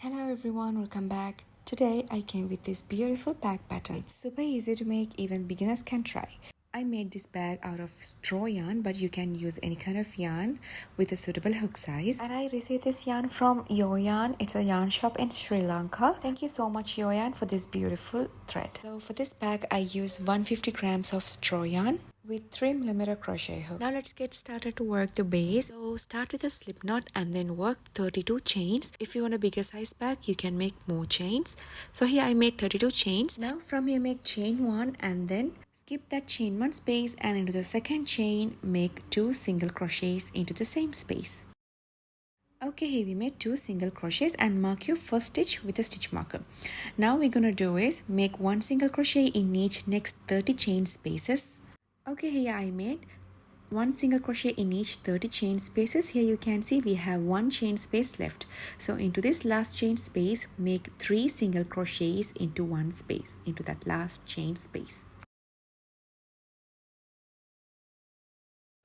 Hello everyone, welcome back. Today I came with this beautiful bag pattern. It's super easy to make, even beginners can try. I made this bag out of straw yarn, but you can use any kind of yarn with a suitable hook size. And I received this yarn from Yo Yarn. It's a yarn shop in Sri Lanka. Thank you so much Yo Yarn for this beautiful thread. So for this bag I use 150 grams of straw yarn with 3mm crochet hook. Now let's get started to work the base. So start with a slip knot and then work 32 chains. If you want a bigger size bag, you can make more chains. So here I made 32 chains. Now from here make chain 1 and then skip that chain 1 space, and into the second chain make 2 single crochets into the same space. Okay, here we made 2 single crochets and mark your first stitch with a stitch marker. Now we're gonna do is make 1 single crochet in each next 30 chain spaces. Okay, here I made 1 single crochet in each 30 chain spaces. Here you can see we have 1 chain space left. So into this last chain space, make 3 single crochets into one space, into that last chain space.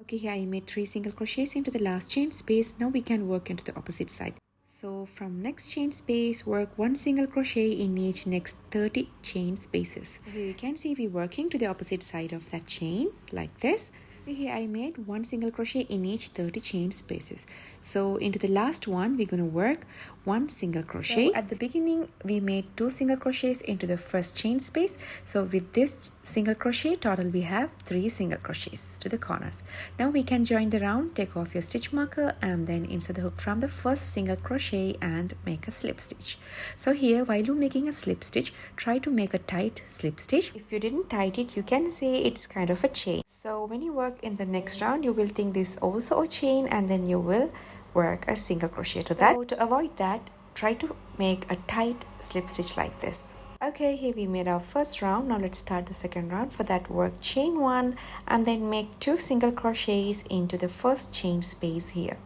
Okay, here I made 3 single crochets into the last chain space. Now we can work into the opposite side. So from next chain space, work 1 single crochet in each next 30 chain spaces. So here you can see we're working to the opposite side of that chain like this. Here I made 1 single crochet in each 30 chain spaces. So into the last one, we're going to work 1 single crochet. So at the beginning, we made 2 single crochets into the first chain space. So with this single crochet, total we have 3 single crochets to the corners. Now we can join the round, take off your stitch marker and then insert the hook from the first single crochet and make a slip stitch. So here, while you're making a slip stitch, try to make a tight slip stitch. If you didn't tie it, you can say it's kind of a chain. So when you work in the next round, you will think this also a chain and then you will work a single crochet to that. So to avoid that, try to make a tight slip stitch like this. Okay, here we made our first round. Now let's start the second round. For that, work chain 1 and then make 2 single crochets into the first chain space here.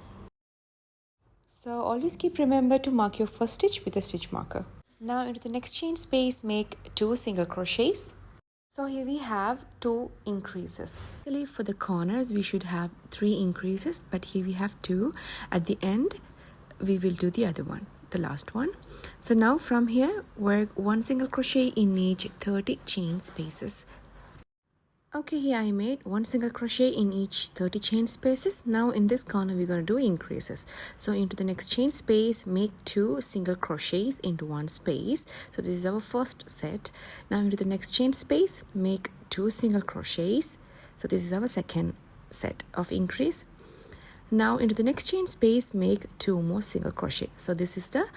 So always remember to mark your first stitch with a stitch marker. Now into the next chain space, make 2 single crochets. So here we have 2 increases. Actually for the corners we should have 3 increases, but here we have 2. At the end we will do the other one, the last one. So now from here work 1 single crochet in each 30 chain spaces. Okay, here I made 1 single crochet in each 30 chain spaces. Now in this corner we're going to do increases. So into the next chain space, make 2 single crochets into one space. So this is our first set. Now into the next chain space, make 2 single crochets. So this is our second set of increase. Now into the next chain space, make 2 more single crochet. So this is the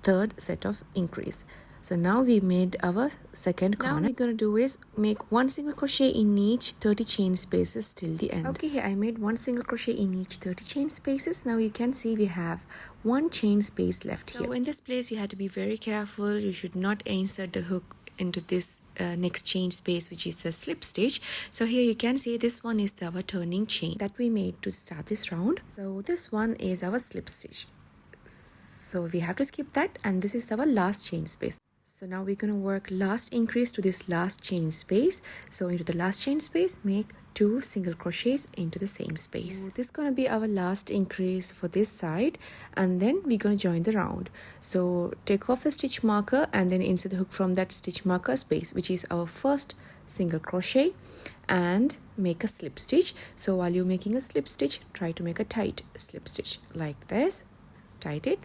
third set of increase. So now we made our second corner. Now we're going to do is make 1 single crochet in each 30 chain spaces till the end. Okay, here I made 1 single crochet in each 30 chain spaces. Now you can see we have 1 chain space left here. So in this place you have to be very careful. You should not insert the hook into this next chain space, which is a slip stitch. So here you can see this one is our turning chain that we made to start this round. So this one is our slip stitch. So we have to skip that, and this is our last chain space. So now we're going to work last increase to this last chain space. So into the last chain space, make 2 single crochets into the same space. So this is going to be our last increase for this side, and then we're going to join the round. So take off the stitch marker and then insert the hook from that stitch marker space, which is our first single crochet, and make a slip stitch. So while you're making a slip stitch, try to make a tight slip stitch like this. Tight it.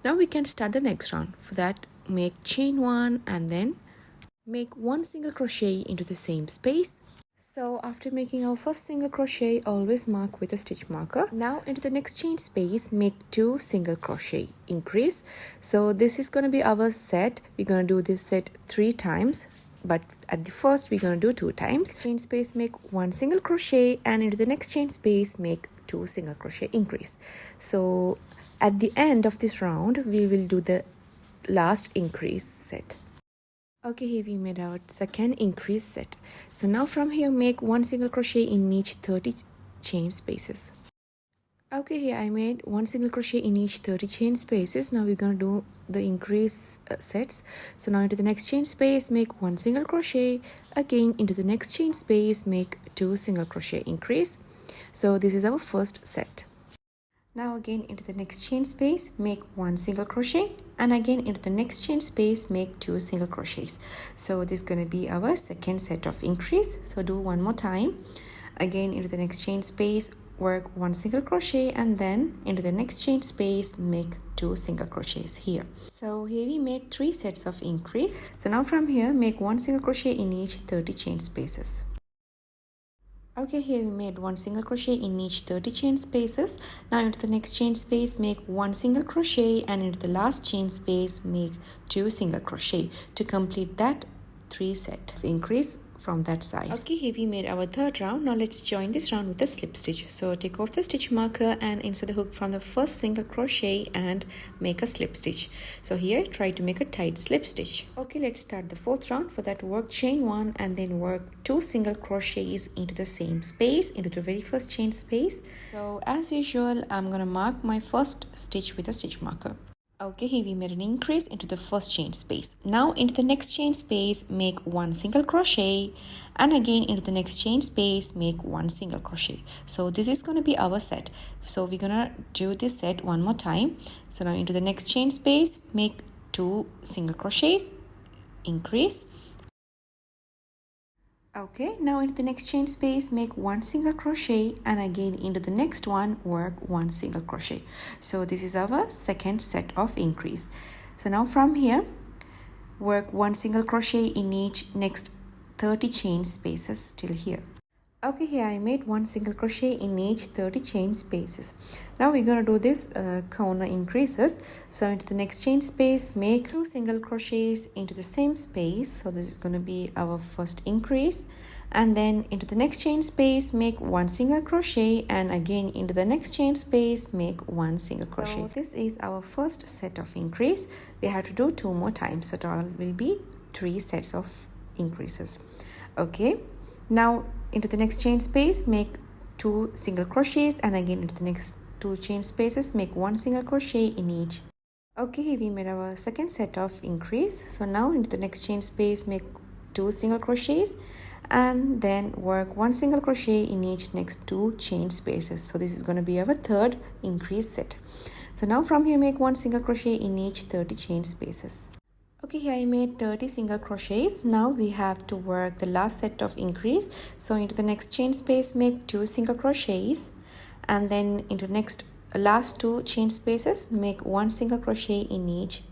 Now we can start the next round. For that, make chain 1 and then make 1 single crochet into the same space. So after making our first single crochet, always mark with a stitch marker. Now into the next chain space, make 2 single crochet increase. So this is going to be our set. We're going to do this set 3 times, but at the first we're going to do 2 times. Chain space, make 1 single crochet, and into the next chain space make 2 single crochet increase. So at the end of this round we will do the last increase set. Okay, here we made our second increase set. So now from here make 1 single crochet in each 30 chain spaces. Okay, here I made 1 single crochet in each 30 chain spaces. Now we're going to do the increase sets. So now into the next chain space, make 1 single crochet. Again into the next chain space, make 2 single crochet increase. So this is our first set. Now again into the next chain space, make 1 single crochet, and again into the next chain space, make 2 single crochets. So this is going to be our second set of increase. So do one more time. Again into the next chain space, work 1 single crochet, and then into the next chain space, make 2 single crochets here. So here we made 3 sets of increase. So now from here, make 1 single crochet in each 30 chain spaces. Okay, here we made 1 single crochet in each 30 chain spaces. Now into the next chain space, make 1 single crochet, and into the last chain space, make 2 single crochet to complete that 3 set of increase from that side. Okay, here we made our third round. Now let's join this round with a slip stitch. So take off the stitch marker and insert the hook from the first single crochet and make a slip stitch. So here try to make a tight slip stitch. Okay, let's start the fourth round. For that, work chain 1 and then work 2 single crochets into the same space, into the very first chain space. So as usual, I'm gonna mark my first stitch with a stitch marker. Okay, here we made an increase into the first chain space. Now into the next chain space, make 1 single crochet, and again into the next chain space, make 1 single crochet. So this is going to be our set. So we're gonna do this set one more time. So now into the next chain space, make 2 single crochets, increase. Okay, now into the next chain space, make 1 single crochet, and again into the next one, work 1 single crochet. So this is our second set of increase. So now from here, work 1 single crochet in each next 30 chain spaces till here. Okay, here I made 1 single crochet in each 30 chain spaces. Now we're gonna do this corner increases. So into the next chain space, make 2 single crochets into the same space. So this is gonna be our first increase. And then into the next chain space, make 1 single crochet, and again into the next chain space, make 1 single crochet. So this is our first set of increase. We have to do 2 more times. So total will be 3 sets of increases. Okay, now into the next chain space, make 2 single crochets, and again into the next 2 chain spaces, make 1 single crochet in each. Okay, here we made our second set of increase. So now into the next chain space, make 2 single crochets, and then work 1 single crochet in each next 2 chain spaces. So this is going to be our third increase set. So now from here, make 1 single crochet in each 30 chain spaces. Okay, here I made 30 single crochets. Now we have to work the last set of increase. So into the next chain space, make 2 single crochets, and then into next last 2 chain spaces, make 1 single crochet in each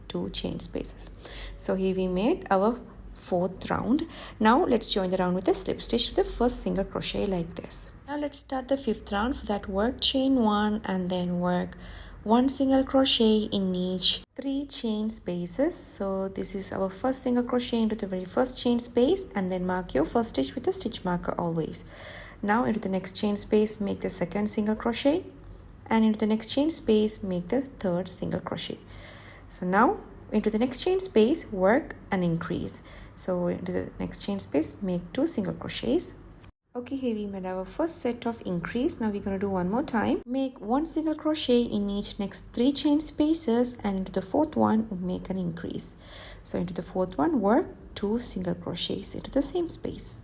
2 chain spaces. So here we made our fourth round. Now let's join the round with a slip stitch to the first single crochet like this. Now let's start the fifth round. For that, work chain 1 and then work 1 single crochet in each 3 chain spaces. So this is our first single crochet into the very first chain space, and then mark your first stitch with a stitch marker always. Now into the next chain space, make the second single crochet, and into the next chain space, make the third single crochet. So now into the next chain space, work an increase. So into the next chain space, make 2 single crochets. Okay, here we made our first set of increase. Now we're going to do one more time. Make 1 single crochet in each next 3 chain spaces, and into the fourth one, make an increase. So into the fourth one, work 2 single crochets into the same space.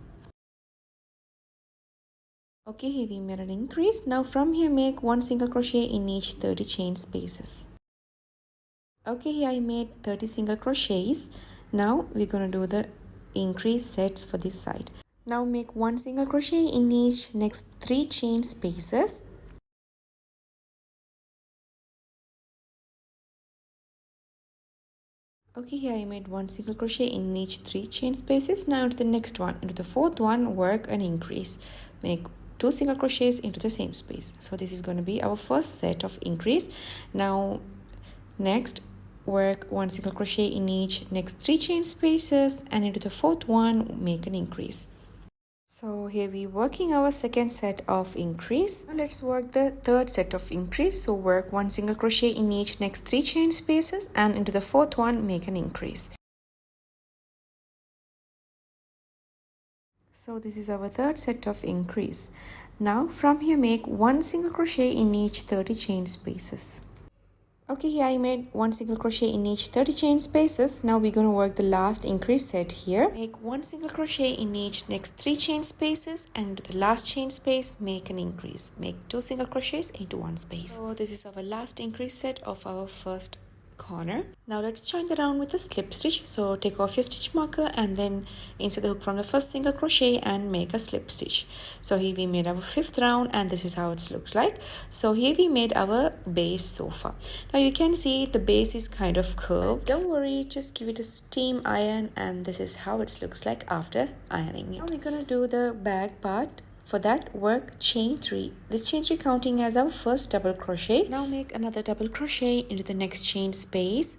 Okay, here we made an increase. Now from here, make 1 single crochet in each 30 chain spaces. Okay, here I made 30 single crochets. Now we're going to do the increase sets for this side. Now make 1 single crochet in each next 3 chain spaces. Okay, here I made 1 single crochet in each 3 chain spaces. Now into the next one, into the fourth one, work an increase. Make 2 single crochets into the same space. So this is going to be our first set of increase. Now next, work 1 single crochet in each next 3 chain spaces, and into the fourth one, make an increase. So here we working our second set of increase. Now let's work the third set of increase. So work 1 single crochet in each next 3 chain spaces, and into the fourth one, make an increase. So this is our third set of increase. Now from here, make 1 single crochet in each 30 chain spaces. Okay, here I made one single crochet in each 30 chain spaces. Now we're going to work the last increase set here. Make one single crochet in each next 3 chain spaces, and the last chain space make an increase. Make 2 single crochets into one space. So this is our last increase set of our first corner. Now let's join the round with a slip stitch. So take off your stitch marker and then insert the hook from the first single crochet and make a slip stitch. So here we made our 5th round, and this is how it looks like. So here we made our base so far. Now you can see the base is kind of curved. Don't worry, just give it a steam iron, and this is how it looks like after ironing it. Now we're gonna do the back part. For that, work chain 3. This chain 3 counting as our first double crochet. Now make another double crochet into the next chain space.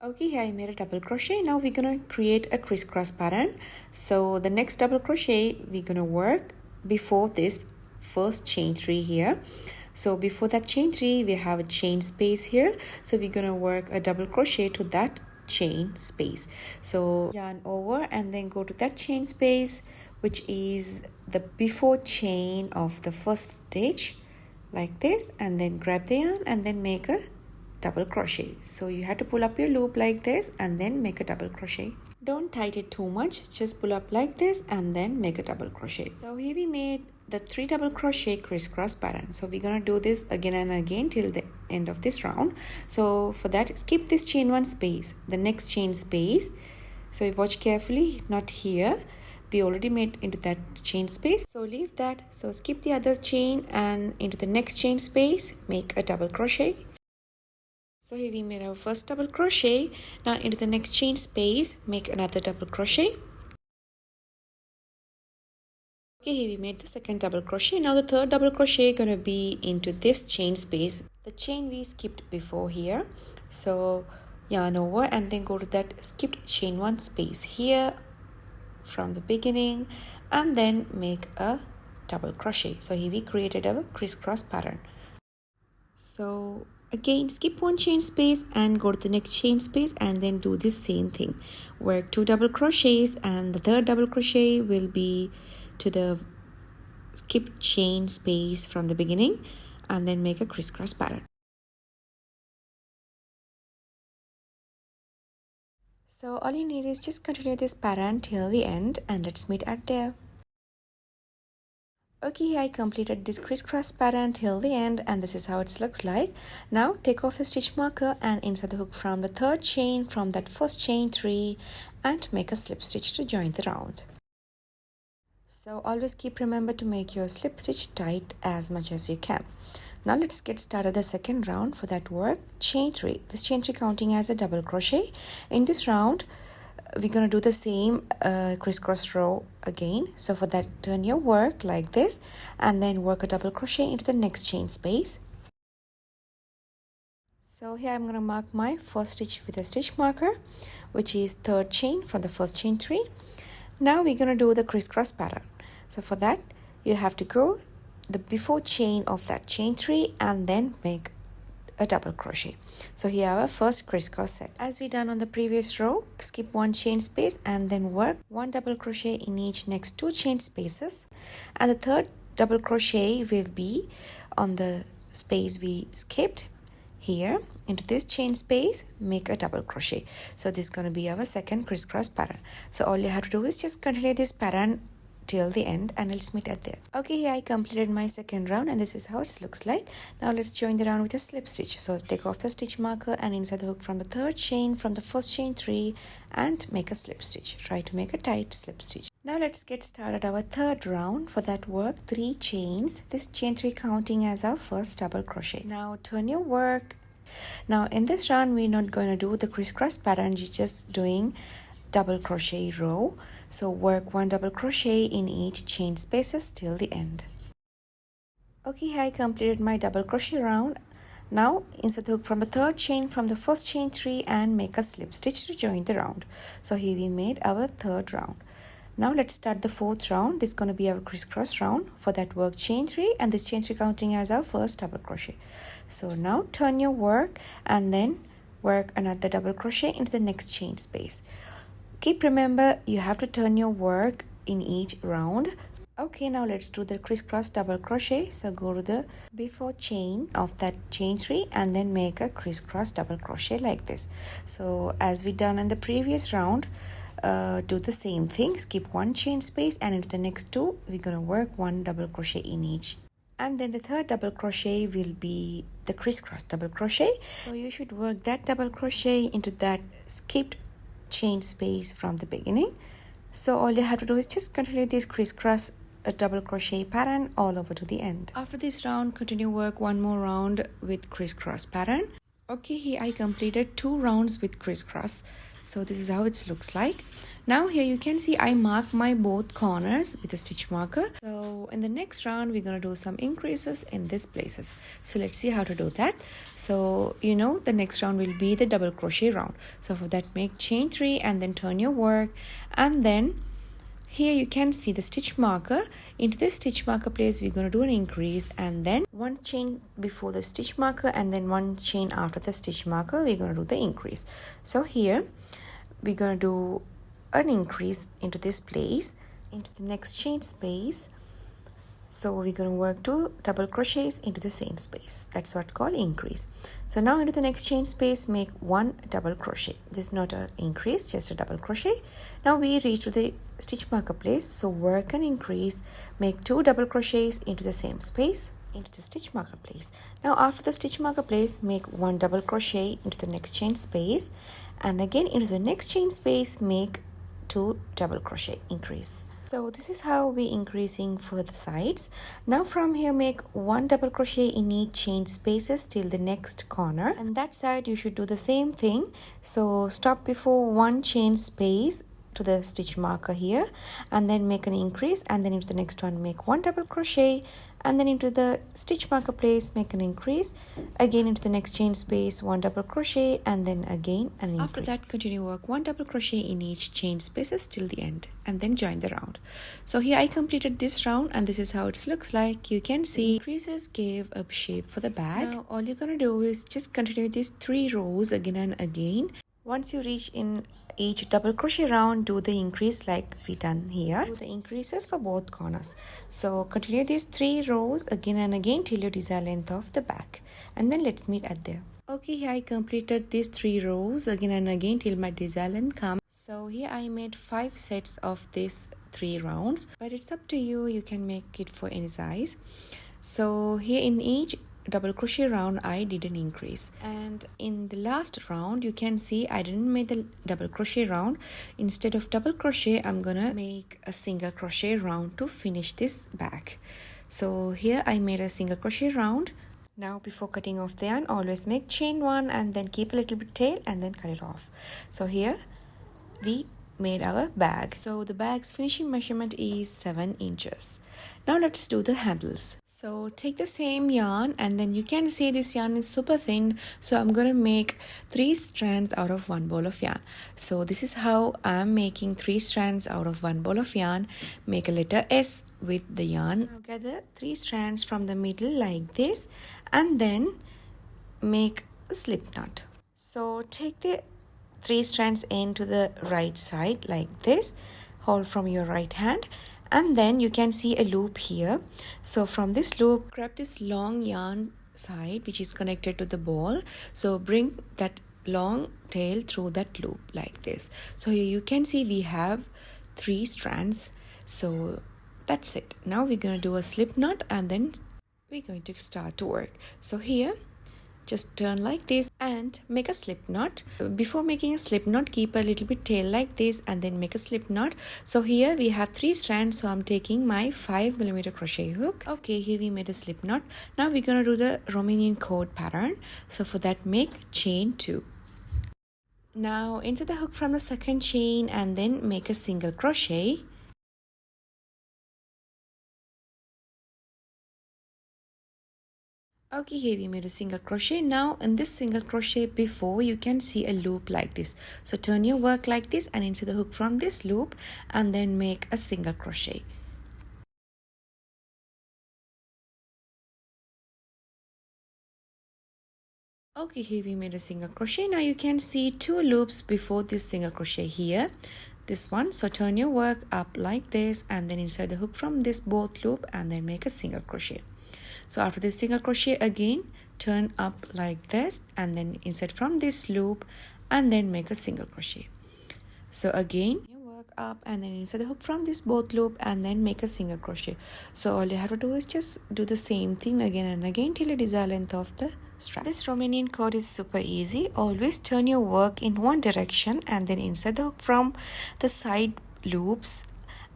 Okay, here I made a double crochet. Now we're gonna create a crisscross pattern. So the next double crochet we're gonna work before this first chain 3 here. So before that chain 3 we have a chain space here. So we're gonna work a double crochet to that chain space. So yarn over and then go to that chain space, which is the before chain of the first stitch, like this, and then grab the yarn and then make a double crochet. So you have to pull up your loop like this and then make a double crochet. Don't tighten it too much, just pull up like this and then make a double crochet. So here we made the 3 double crochet crisscross pattern. So we're gonna do this again and again till the end of this round. So for that, skip this chain 1 space, the next chain space. So you watch carefully, not here, we already made into that chain space, so leave that. So skip the other chain and into the next chain space make a double crochet. So here we made our first double crochet. Now into the next chain space make another double crochet. Okay, here we made the second double crochet. Now the third double crochet gonna be into this chain space, the chain we skipped before here. So yarn over and then go to that skipped chain 1 space here from the beginning and then make a double crochet. So here we created a crisscross pattern. So again skip 1 chain space and go to the next chain space and then do this same thing. Work 2 double crochets and the third double crochet will be to the skip chain space from the beginning and then make a crisscross pattern. So all you need is just continue this pattern till the end, and let's meet at there. Okay, I completed this crisscross pattern till the end, and this is how it looks like. Now take off the stitch marker and insert the hook from the third chain from that first chain 3 and make a slip stitch to join the round. So always remember to make your slip stitch tight as much as you can. Now let's get started the second round. For that, work chain 3. This chain 3 counting as a double crochet. In this round we're gonna do the same crisscross row again. So for that, turn your work like this and then work a double crochet into the next chain space. So here I'm gonna mark my first stitch with a stitch marker, which is third chain from the first chain 3. Now we're gonna do the crisscross pattern. So for that, you have to go the before chain of that chain 3 and then make a double crochet. So here our first crisscross set. As we done on the previous row, skip 1 chain space and then work 1 double crochet in each next 2 chain spaces, and the third double crochet will be on the space we skipped. Here into this chain space make a double crochet. So this is going to be our second crisscross pattern. So all you have to do is just continue this pattern till the end, and let's meet at there. Okay, here I completed my second round, and this is how it looks like. Now let's join the round with a slip stitch. So take off the stitch marker and insert the hook from the third chain from the first chain 3 and make a slip stitch. Try to make a tight slip stitch. Now let's get started our third round. For that, work 3 chains, this chain 3 counting as our first double crochet. Now turn your work. Now in this round we're not going to do the crisscross pattern, you're just doing double crochet row. So work 1 double crochet in each chain spaces till the end. Okay, here I completed my double crochet round. Now insert the hook from the third chain from the first chain 3 and make a slip stitch to join the round. So here we made our third round. Now let's start the fourth round. This is going to be our crisscross round. For that, work chain 3 and this chain 3 counting as our first double crochet. So now turn your work and then work another double crochet into the next chain space. Remember, you have to turn your work in each round. Okay, now let's do the crisscross double crochet. So go to the before chain of that chain 3 and then make a crisscross double crochet like this. So as we done in the previous round, do the same thing, skip one chain space, and into the next two we're gonna work one double crochet in each. And then the third double crochet will be the crisscross double crochet. So you should work that double crochet into that skipped chain space from the beginning. So all you have to do is just continue this crisscross double crochet pattern all over to the end. After this round, continue work one more round with crisscross pattern. Okay, here I completed 2 rounds with crisscross. So this is how it looks like. Now here you can see I mark my both corners with a stitch marker. So in the next round we're gonna do some increases in these places. So let's see how to do that. So you know the next round will be the double crochet round. So for that make chain 3 and then turn your work, and then here you can see the stitch marker. Into this stitch marker place we're going to do an increase, and then one chain before the stitch marker and then one chain after the stitch marker we're going to do the increase. So here we're going to do an increase into this place, into the next chain space. So we're going to work 2 double crochets into the same space. That's what called increase. So now into the next chain space make 1 double crochet. This is not an increase, just a double crochet. Now we reach to the stitch marker place, so work an increase, make 2 double crochets into the same space, into the stitch marker place. Now after the stitch marker place make 1 double crochet into the next chain space, and again into the next chain space make 2 double crochet increase. So this is how we increasing for the sides. Now from here make 1 double crochet in each chain spaces till the next corner, and that side you should do the same thing. So stop before 1 chain space to the stitch marker here, and then make an increase, and then into the next one make 1 double crochet, and then into the stitch marker place make an increase, again into the next chain space 1 double crochet, and then again an increase. After that continue work 1 double crochet in each chain spaces till the end, and then join the round. So here I completed this round, and this is how it looks like. You can see increases gave a shape for the bag. Now all you're gonna do is just continue these 3 rows again and again. Once you reach in each double crochet round, do the increase like we done here. Do the increases for both corners. So continue these 3 rows again and again till your desired length of the back, and then let's meet at there. Okay, here I completed these 3 rows again and again till my desired length comes. So here I made 5 sets of these 3 rounds, but it's up to you, you can make it for any size. So here in each double crochet round I did an increase, and in the last round you can see I didn't make the double crochet round. Instead of double crochet I'm gonna make a single crochet round to finish this bag. So here I made a single crochet round. Now before cutting off the yarn, always make chain 1 and then keep a little bit tail and then cut it off. So here we made our bag. So the bag's finishing measurement is 7 inches. Now let's do the handles. So take the same yarn, and then you can see this yarn is super thin, so I'm gonna make 3 strands out of 1 ball of yarn. So this is how I'm making 3 strands out of 1 ball of yarn. Make a letter S with the yarn. Now gather 3 strands from the middle like this, and then make a slip knot. So take the 3 strands into the right side like this, hold from your right hand, and then you can see a loop here. So from this loop grab this long yarn side which is connected to the ball, so bring that long tail through that loop like this. So here you can see we have 3 strands. So that's it. Now we're going to do a slip knot, and then we're going to start to work. So here just turn like this and make a slip knot. Before making a slip knot, keep a little bit tail like this and then make a slip knot. So here we have 3 strands, so I'm taking my 5mm crochet hook. Okay, here we made a slip knot. Now we're gonna do the Romanian cord pattern. So for that make chain 2. Now insert the hook from the second chain and then make a single crochet. Okay, here we made a single crochet. Now in this single crochet before you can see a loop like this. So turn your work like this and insert the hook from this loop and then make a single crochet. Okay, here we made a single crochet. Now you can see 2 loops before this single crochet here. this one. So turn your work up like this and then insert the hook from this both loop and then make a single crochet. So after this single crochet, again turn up like this and then insert from this loop and then make a single crochet. So again you work up and then insert the hook from this both loop and then make a single crochet. So all you have to do is just do the same thing again and again till the desired length of the strap. This Romanian cord is super easy. Always turn your work in one direction and then insert the hook from the side loops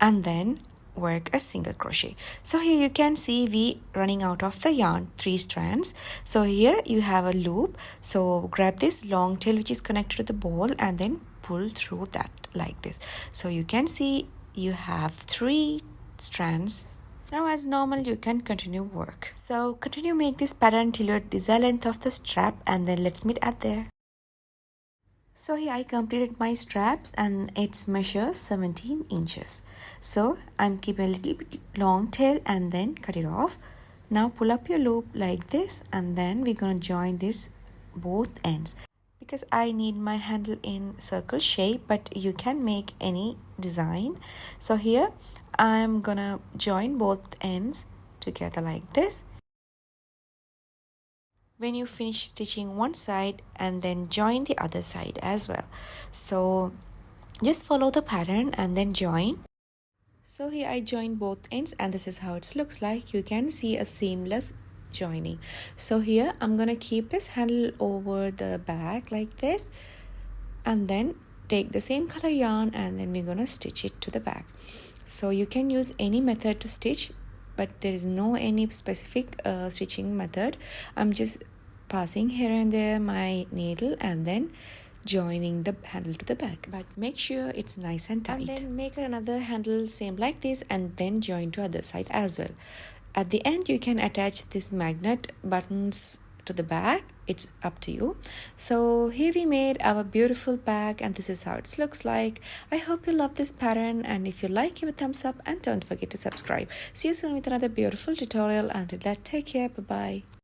and then work a single crochet. So here you can see we running out of the yarn, 3 strands. So here you have a loop. So grab this long tail which is connected to the ball and then pull through that like this. So you can see you have 3 strands. Now as normal you can continue work. So continue make this pattern till your desired length of the strap and then let's meet at there. So here I completed my straps and its measure 17 inches. So I'm keeping a little bit long tail and then cut it off. Now pull up your loop like this and then we're going to join this both ends. Because I need my handle in circle shape, but you can make any design. So here I'm gonna join both ends together like this. When you finish stitching one side and then join the other side as well. So just follow the pattern and then join. So here I joined both ends and this is how it looks like. You can see a seamless joining. So here I'm gonna keep this handle over the back like this and then take the same color yarn and then we're gonna stitch it to the back. So you can use any method to stitch, but there is no any specific stitching method. I'm just passing here and there my needle and then joining the handle to the back, but make sure it's nice and tight. And then make another handle same like this and then join to other side as well. At the end you can attach this magnet buttons to the back. It's up to you. So here we made our beautiful bag and this is how it looks like. I hope you love this pattern and if you like, give a thumbs up and don't forget to subscribe. See you soon with another beautiful tutorial. Until that, take care. Bye bye.